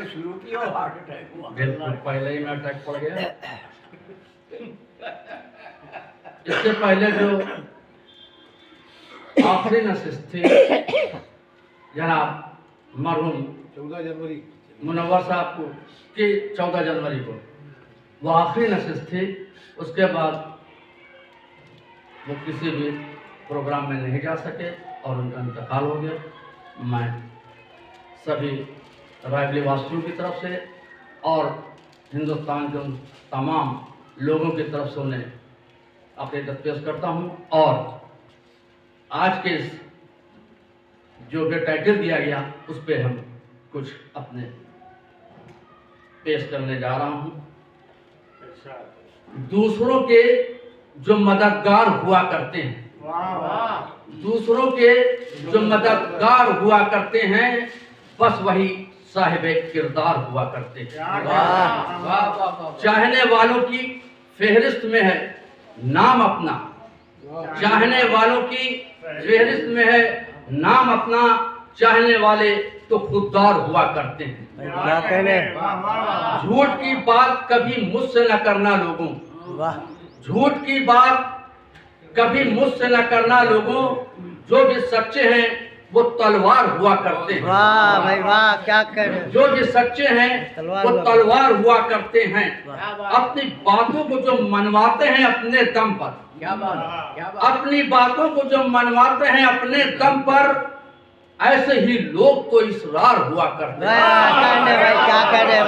शुरू किया और हार्ट अटैक हुआ। बिल्कुल पहले ही में अटैक पड़ गया। इससे पहले जो आखिरी नशिस्त थी जनाब मरहूम 14 जनवरी मुनव्वर साहब को कि 14 जनवरी को वो आखिरी नशिस्त थी। उसके बाद वो किसी भी प्रोग्राम में नहीं जा सके और उनका इंतकाल हो गया। मैं सभी रायबली वासियों की तरफ से और हिंदुस्तान के उन तमाम लोगों की तरफ से उन्हें अक़ीदत पेश करता हूँ। और आज के इस जो भी टाइटल दिया गया उस पर हम कुछ अपने पेश करने जा रहा हूँ। दूसरों के जो मददगार हुआ करते हैं, दूसरों के जो मददगार हुआ करते हैं बस वही साहिब किरदार हुआ करते हैं। चाहने वालों की फहरिस्त में है नाम अपना, चाहने वालों की फहरिस्त में है नाम अपना, चाहने वाले तो खुददार हुआ करते हैं। झूठ की बात कभी मुझसे न करना लोगों, झूठ की बात कभी मुझसे न करना लोगों, जो भी सच्चे हैं वो तलवार हुआ करते हैं। वाह भाई वाह, क्या कर रहे हो? जो भी सच्चे हैं वो तलवार हुआ करते हैं। अपनी बातों को जो मनवाते हैं अपने दम पर, क्या बात, अपनी बातों को जो मनवाते हैं अपने दम पर, ऐसे ही लोग तो इसरार हुआ करते हैं। क्या कर रहे हैं?